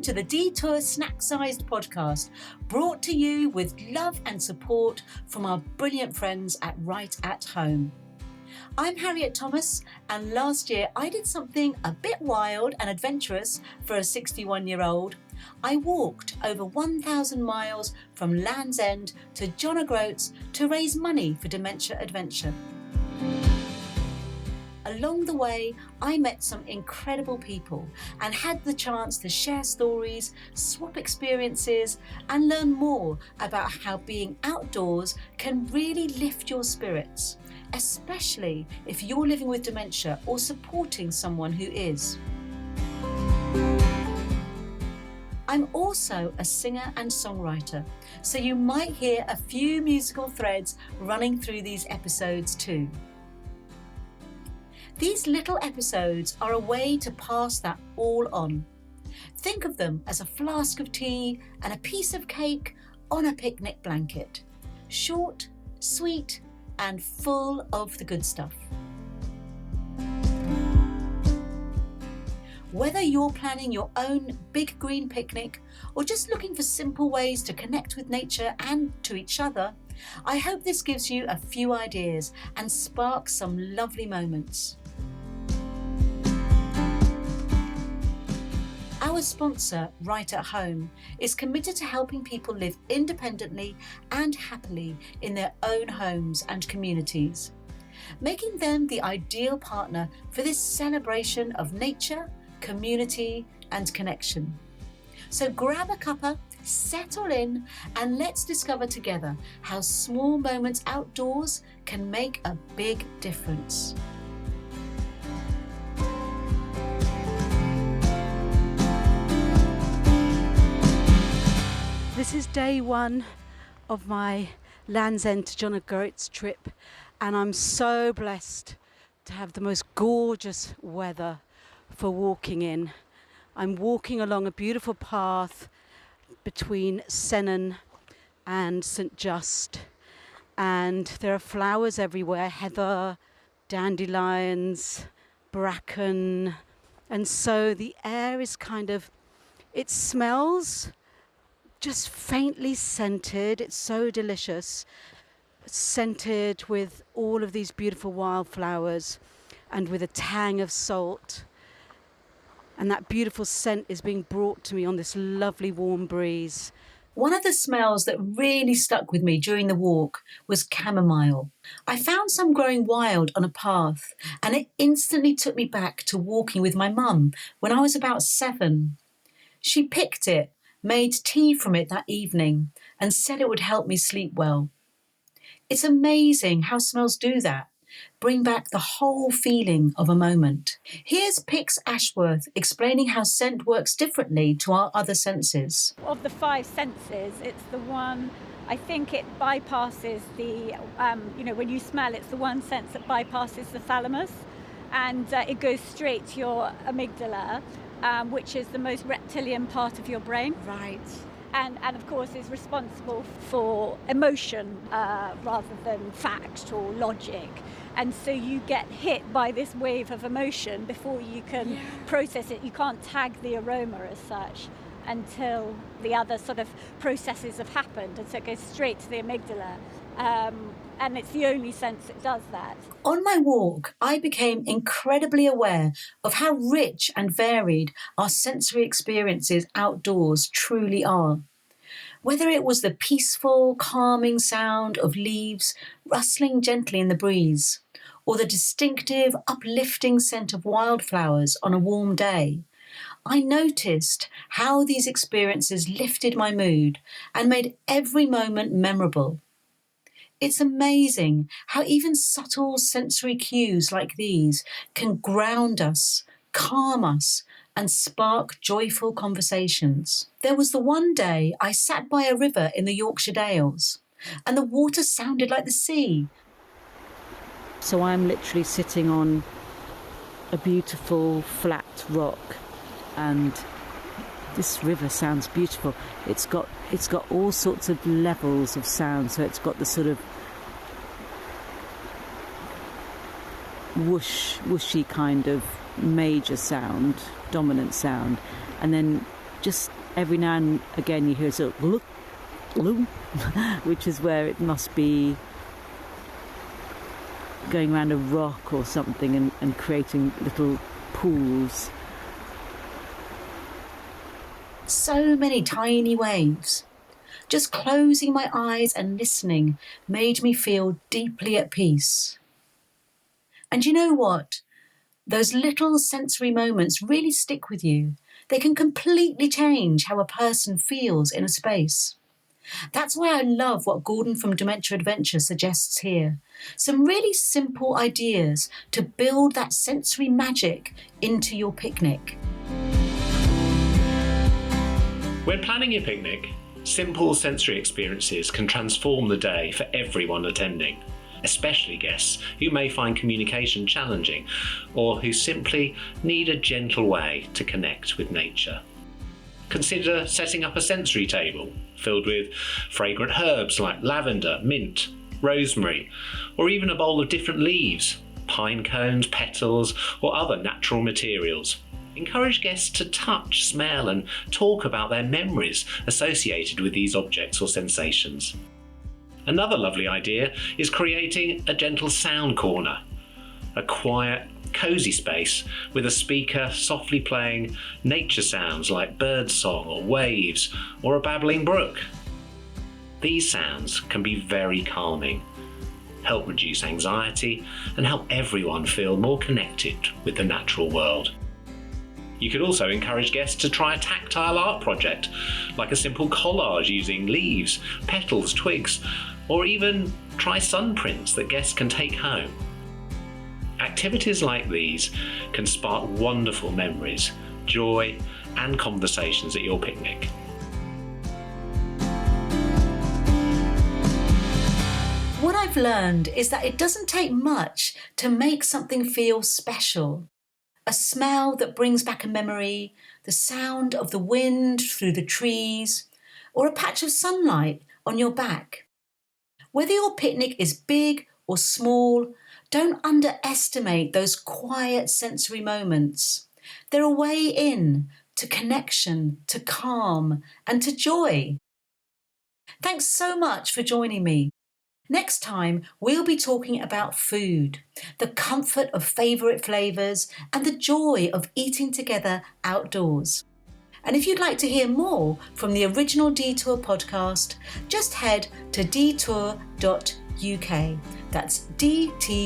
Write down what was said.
Welcome to the Detour Snack-Sized podcast, brought to you with love and support from our brilliant friends at Right at Home. I'm Harriet Thomas, and last year I did something a bit wild and adventurous for a 61-year-old. I walked over 1,000 miles from Land's End to John O'Groats to raise money for Dementia Adventure. Along the way, I met some incredible people and had the chance to share stories, swap experiences, and learn more about how being outdoors can really lift your spirits, especially if you're living with dementia or supporting someone who is. I'm also a singer and songwriter, so you might hear a few musical threads running through these episodes too. These little episodes are a way to pass that all on. Think of them as a flask of tea and a piece of cake on a picnic blanket. Short, sweet, and full of the good stuff. Whether you're planning your own big green picnic or just looking for simple ways to connect with nature and to each other, I hope this gives you a few ideas and sparks some lovely moments. Our sponsor, Right at Home, is committed to helping people live independently and happily in their own homes and communities, making them the ideal partner for this celebration of nature, community, and connection. So grab a cuppa, settle in, and let's discover together how small moments outdoors can make a big difference. This is day one of my Land's End to John O'Groats trip, and I'm so blessed to have the most gorgeous weather for walking in. I'm walking along a beautiful path between Sennan and St Just, and there are flowers everywhere, heather, dandelions, bracken, and so the air is it smells just faintly scented. It's so delicious, scented with all of these beautiful wildflowers and with a tang of salt. And that beautiful scent is being brought to me on this lovely warm breeze. One of the smells that really stuck with me during the walk was chamomile. I found some growing wild on a path, and it instantly took me back to walking with my mum when I was about 7. She picked it, made tea from it that evening, and said it would help me sleep well. It's amazing how smells do that. Bring back the whole feeling of a moment. Here's Pix Ashworth explaining how scent works differently to our other senses. Of the 5 senses, it's the one, I think it bypasses the, when you smell, it's the one sense that bypasses the thalamus, and it goes straight to your amygdala, which is the most reptilian part of your brain. Right. And of course is responsible for emotion rather than fact or logic. And so you get hit by this wave of emotion before you can process it. You can't tag the aroma as such until the other sort of processes have happened. And so it goes straight to the amygdala. And it's the only sense that does that. On my walk, I became incredibly aware of how rich and varied our sensory experiences outdoors truly are. Whether it was the peaceful, calming sound of leaves rustling gently in the breeze, or the distinctive, uplifting scent of wildflowers on a warm day, I noticed how these experiences lifted my mood and made every moment memorable. It's amazing how even subtle sensory cues like these can ground us, calm us, and spark joyful conversations. There was the one day I sat by a river in the Yorkshire Dales, and the water sounded like the sea. So I'm literally sitting on a beautiful flat rock, and this river sounds beautiful. It's got all sorts of levels of sound. So it's got the sort of whooshy kind of major sound, dominant sound, and then just every now and again you hear a sort of look, loom, which is where it must be going around a rock or something and creating little pools. So many tiny waves. Just closing my eyes and listening made me feel deeply at peace. And you know what? Those little sensory moments really stick with you. They can completely change how a person feels in a space. That's why I love what Gordon from Dementia Adventure suggests here. Some really simple ideas to build that sensory magic into your picnic. When planning your picnic, simple sensory experiences can transform the day for everyone attending, especially guests who may find communication challenging or who simply need a gentle way to connect with nature. Consider setting up a sensory table filled with fragrant herbs like lavender, mint, rosemary, or even a bowl of different leaves, pine cones, petals, or other natural materials. Encourage guests to touch, smell, and talk about their memories associated with these objects or sensations. Another lovely idea is creating a gentle sound corner, a quiet, cosy space with a speaker softly playing nature sounds like birdsong or waves or a babbling brook. These sounds can be very calming, help reduce anxiety, and help everyone feel more connected with the natural world. You could also encourage guests to try a tactile art project, like a simple collage using leaves, petals, twigs, or even try sun prints that guests can take home. Activities like these can spark wonderful memories, joy, and conversations at your picnic. What I've learned is that it doesn't take much to make something feel special. A smell that brings back a memory, the sound of the wind through the trees, or a patch of sunlight on your back. Whether your picnic is big or small, don't underestimate those quiet sensory moments. They're a way in to connection, to calm, and to joy. Thanks so much for joining me. Next time, we'll be talking about food, the comfort of favourite flavours, and the joy of eating together outdoors. And if you'd like to hear more from the original Detour podcast, just head to detour.uk. That's dtour.uk.